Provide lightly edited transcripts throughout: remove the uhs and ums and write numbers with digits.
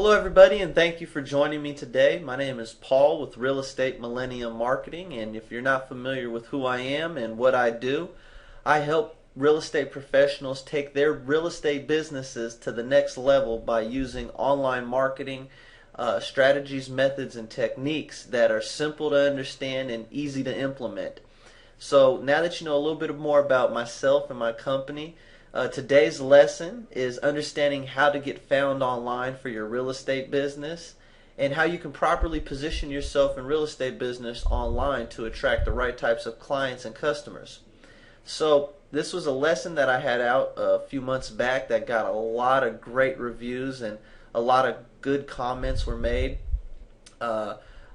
Hello, everybody, and thank you for joining me today. My name is Paul with Real Estate Millennium Marketing, and if you're not familiar with who I am and what I do, I help real estate professionals take their real estate businesses to the next level by using online marketing strategies, methods, and techniques that are simple to understand and easy to implement. So now that you know a little bit more about myself and my company, today's lesson is understanding how to get found online for your real estate business and how you can properly position yourself in real estate business online to attract the right types of clients and customers. So this was a lesson that I had out a few months back that got a lot of great reviews and a lot of good comments were made.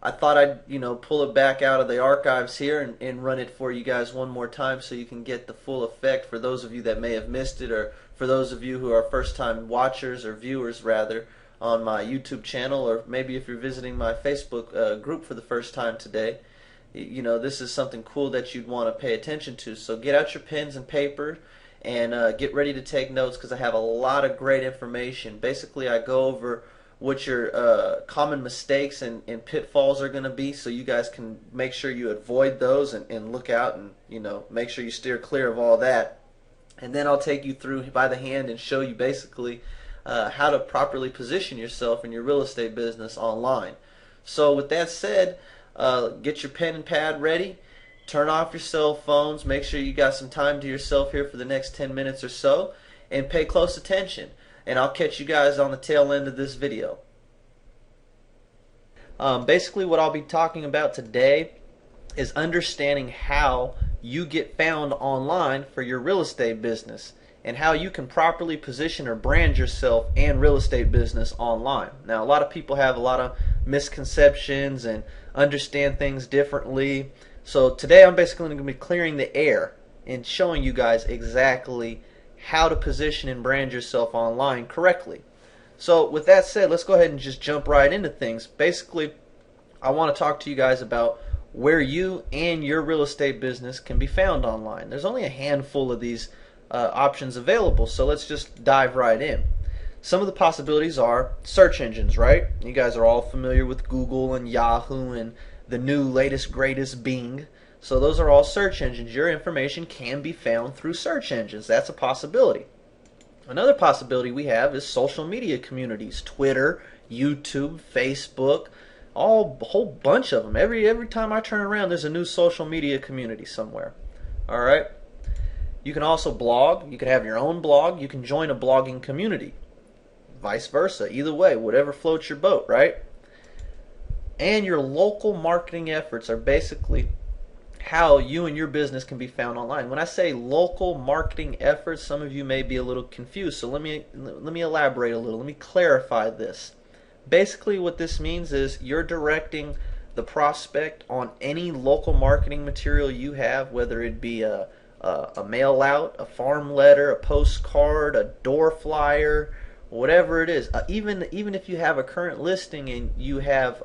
I thought I'd pull it back out of the archives here and run it for you guys one more time so you can get the full effect for those of you that may have missed it, or for those of you who are first time watchers or viewers rather on my YouTube channel, or maybe if you're visiting my Facebook group for the first time today. This is something cool that you'd want to pay attention to. So get out your pens and paper and get ready to take notes, because I have a lot of great information. Basically, I go over what your common mistakes and pitfalls are going to be, so you guys can make sure you avoid those and look out and make sure you steer clear of all that. And then I'll take you through by the hand and show you basically how to properly position yourself in your real estate business online. So with that said, get your pen and pad ready, turn off your cell phones, make sure you got some time to yourself here for the next 10 minutes or so, and pay close attention. And I'll catch you guys on the tail end of this video. Basically what I'll be talking about today is understanding how you get found online for your real estate business and how you can properly position or brand yourself and real estate business online. Now, a lot of people have a lot of misconceptions and understand things differently. So today I'm basically going to be clearing the air and showing you guys exactly how to position and brand yourself online correctly. So with that said, let's go ahead and just jump right into things. Basically, I want to talk to you guys about where you and your real estate business can be found online. There's only a handful of these options available, so let's just dive right in. Some of the possibilities are search engines, right? You guys are all familiar with Google and Yahoo and the new latest greatest Bing. So those are all search engines. Your information can be found through search engines. That's a possibility. Another possibility we have is social media communities. Twitter, YouTube, Facebook, a whole bunch of them. Every time I turn around, there's a new social media community somewhere. Alright? You can also blog. You can have your own blog. You can join a blogging community. Vice versa. Either way, whatever floats your boat, right? And your local marketing efforts are basically how you and your business can be found online. When I say local marketing efforts, some of you may be a little confused, so let me elaborate a little. Let me clarify this. Basically what this means is you're directing the prospect on any local marketing material you have, whether it be a mail out, a farm letter, a postcard, a door flyer, whatever it is. Even if you have a current listing and you have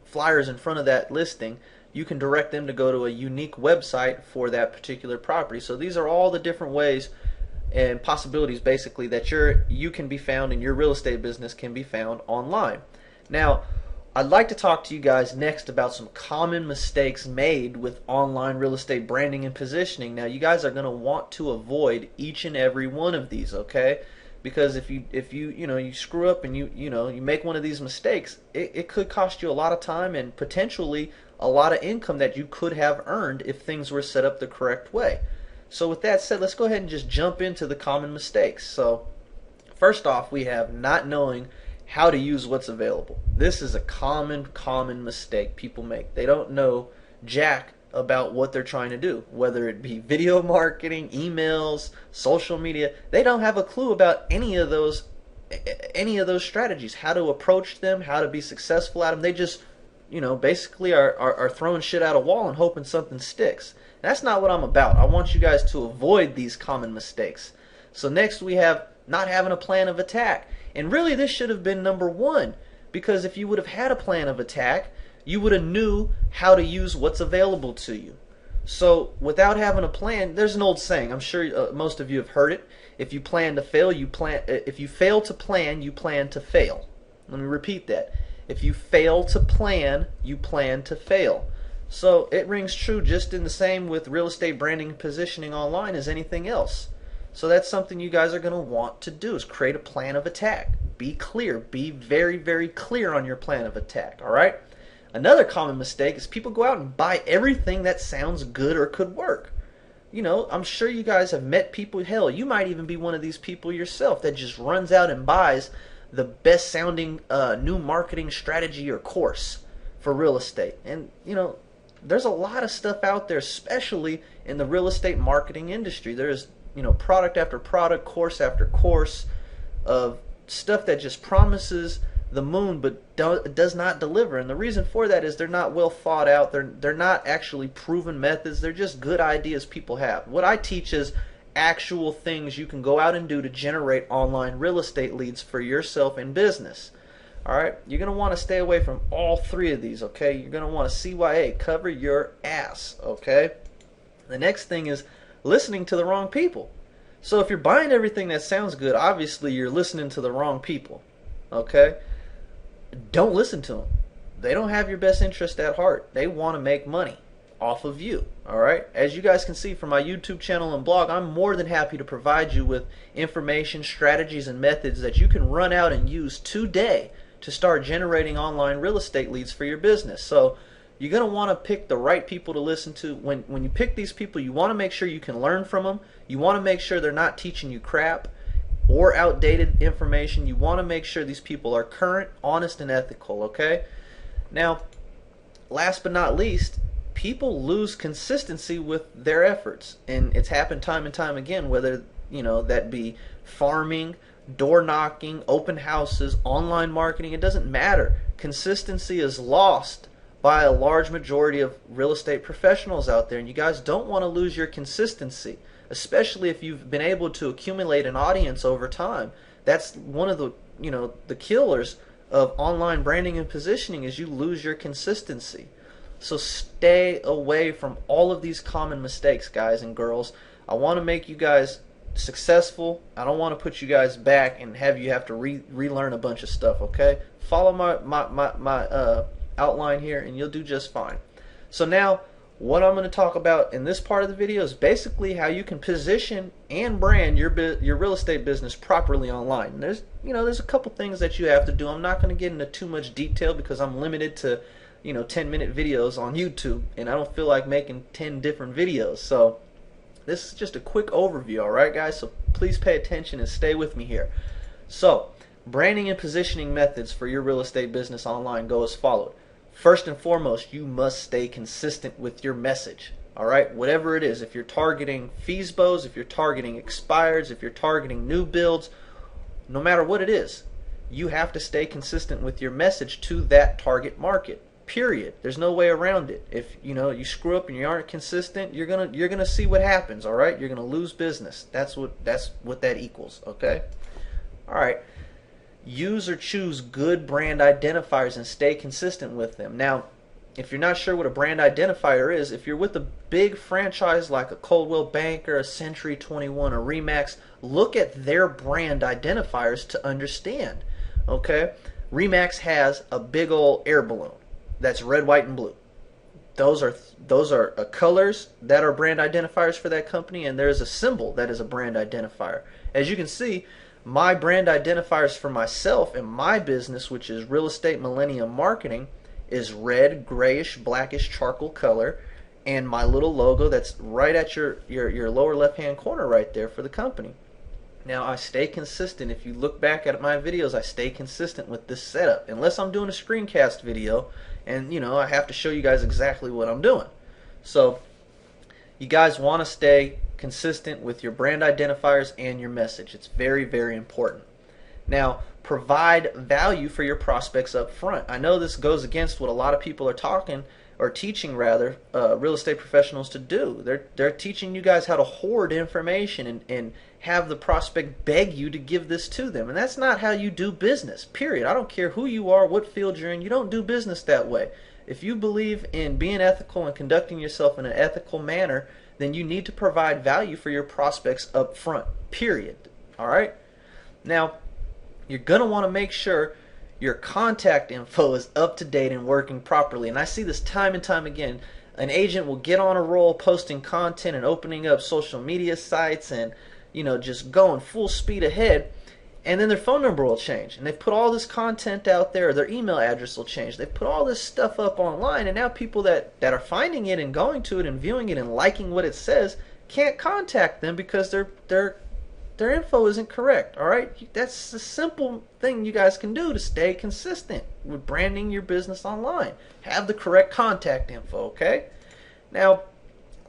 flyers in front of that listing, you can direct them to go to a unique website for that particular property. So these are all the different ways and possibilities basically that you can be found and your real estate business can be found online. Now, I'd like to talk to you guys next about some common mistakes made with online real estate branding and positioning. Now, you guys are going to want to avoid each and every one of these, okay? Because if you screw up and you make one of these mistakes, it could cost you a lot of time and potentially a lot of income that you could have earned if things were set up the correct way. So with that said, let's go ahead and just jump into the common mistakes. So first off, we have not knowing how to use what's available. This is a common mistake people make. They don't know jack about what they're trying to do, whether it be video marketing, emails, social media. They don't have a clue about any of those strategies, how to approach them, how to be successful at them. They just basically are throwing shit at a wall and hoping something sticks. That's not what I'm about. I want you guys to avoid these common mistakes. So next we have not having a plan of attack. And really this should have been number one, because if you would have had a plan of attack, you would have knew how to use what's available to you. So without having a plan, there's an old saying, I'm sure most of you have heard it. If you plan to fail, if you fail to plan, you plan to fail. Let me repeat that. If you fail to plan, you plan to fail. So it rings true just in the same with real estate branding and positioning online as anything else. So that's something you guys are going to want to do, is create a plan of attack. Be clear. Be very, very clear on your plan of attack. All right? Another common mistake is people go out and buy everything that sounds good or could work. You know, I'm sure you guys have met people, hell, you might even be one of these people yourself that just runs out and buys the best sounding new marketing strategy or course for real estate. And, you know, there's a lot of stuff out there, especially in the real estate marketing industry. There's, you know, product after product, course after course of stuff that just promises the moon but does not deliver. And the reason for that is they're not well thought out. They're not actually proven methods. They're just good ideas people have. What I teach is actual things you can go out and do to generate online real estate leads for yourself and business. All right, you're going to want to stay away from all three of these, okay? You're going to want to CYA, cover your ass, okay? The next thing is listening to the wrong people. So if you're buying everything that sounds good, obviously you're listening to the wrong people, okay? Don't listen to them. They don't have your best interest at heart. They want to make money off of you, all right? As you guys can see from my YouTube channel and blog, I'm more than happy to provide you with information, strategies, and methods that you can run out and use today to start generating online real estate leads for your business. So you're going to want to pick the right people to listen to. When you pick these people, you want to make sure you can learn from them. You want to make sure they're not teaching you crap or outdated information. You want to make sure these people are current, honest, and ethical, okay? Now, last but not least, people lose consistency with their efforts. And it's happened time and time again, whether, you know, that be farming, door knocking, open houses, online marketing. It doesn't matter. Consistency is lost by a large majority of real estate professionals out there, and you guys don't want to lose your consistency, especially if you've been able to accumulate an audience over time. That's one of the, you know, the killers of online branding and positioning, is you lose your consistency. So stay away from all of these common mistakes, guys and girls. I want to make you guys successful. I don't want to put you guys back and have you have to relearn a bunch of stuff, okay? Follow my outline here and you'll do just fine. So now what I'm going to talk about in this part of the video is basically how you can position and brand your real estate business properly online. And there's a couple things that you have to do. I'm not going to get into too much detail because I'm limited to 10-minute videos on YouTube, and I don't feel like making 10 different videos. So this is just a quick overview, alright guys? So please pay attention and stay with me here. So, branding and positioning methods for your real estate business online go as followed. First and foremost, you must stay consistent with your message. Alright, whatever it is. If you're targeting FSBOs, if you're targeting expireds, if you're targeting new builds, no matter what it is, you have to stay consistent with your message to that target market. Period. There's no way around it. If you screw up and you aren't consistent, you're gonna see what happens. All right, you're gonna lose business. That's what that equals. Okay. All right. Use or choose good brand identifiers and stay consistent with them. Now, if you're not sure what a brand identifier is, if you're with a big franchise like a Coldwell Banker, a Century 21, a RE/MAX, look at their brand identifiers to understand. Okay. RE/MAX has a big old air balloon that's red, white, and blue. Those are colors that are brand identifiers for that company, and there's a symbol that is a brand identifier. As you can see, my brand identifiers for myself and my business, which is Real Estate Millennium Marketing, is red, grayish, blackish charcoal color, and my little logo that's right at your lower left-hand corner right there for the company. Now, I stay consistent. If you look back at my videos, I stay consistent with this setup, unless I'm doing a screencast video and I have to show you guys exactly what I'm doing. So you guys want to stay consistent with your brand identifiers and your message. It's very, very important. Now, provide value for your prospects up front. I know this goes against what a lot of people are teaching real estate professionals to do. They're teaching you guys how to hoard information and have the prospect beg you to give this to them. And that's not how you do business, period. I don't care who you are, what field you're in, you don't do business that way. If you believe in being ethical and conducting yourself in an ethical manner, then you need to provide value for your prospects up front, period. All right? Now, you're going to want to make sure your contact info is up to date and working properly. And I see this time and time again. An agent will get on a roll posting content and opening up social media sites and, just going full speed ahead. And then their phone number will change. And they've put all this content out there. Or their email address will change. They've put all this stuff up online. And now people that are finding it and going to it and viewing it and liking what it says can't contact them because their info isn't correct. All right, that's a simple thing you guys can do to stay consistent with branding your business online. Have the correct contact info. Okay. Now,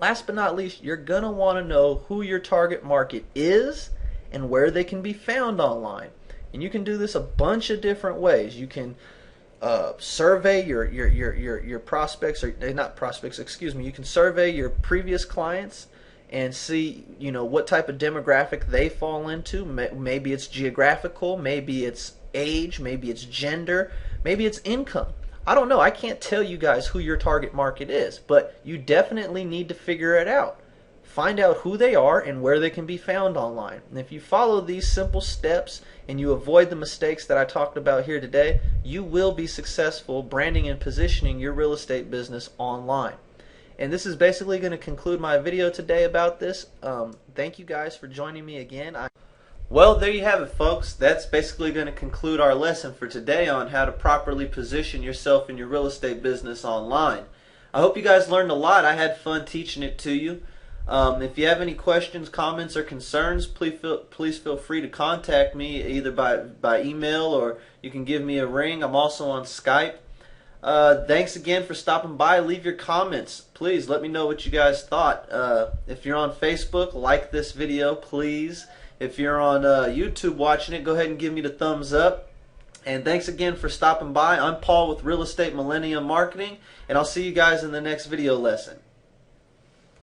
last but not least, you're gonna want to know who your target market is and where they can be found online. And you can do this a bunch of different ways. You can survey your prospects, or not prospects, excuse me. You can survey your previous clients and see, what type of demographic they fall into. Maybe it's geographical, maybe it's age, maybe it's gender, maybe it's income. I don't know. I can't tell you guys who your target market is, but you definitely need to figure it out. Find out who they are and where they can be found online. And if you follow these simple steps and you avoid the mistakes that I talked about here today, you will be successful branding and positioning your real estate business online. And this is basically going to conclude my video today about this. Thank you guys for joining me again. Well, there you have it, folks. That's basically going to conclude our lesson for today on how to properly position yourself in your real estate business online. I hope you guys learned a lot. I had fun teaching it to you. If you have any questions, comments, or concerns, please feel free to contact me either by email, or you can give me a ring. I'm also on Skype. Thanks again for stopping by. Leave your comments. Please let me know what you guys thought. If you're on Facebook, like this video, please. If you're on YouTube watching it, go ahead and give me the thumbs up. And thanks again for stopping by. I'm Paul with Real Estate Millennium Marketing, and I'll see you guys in the next video lesson.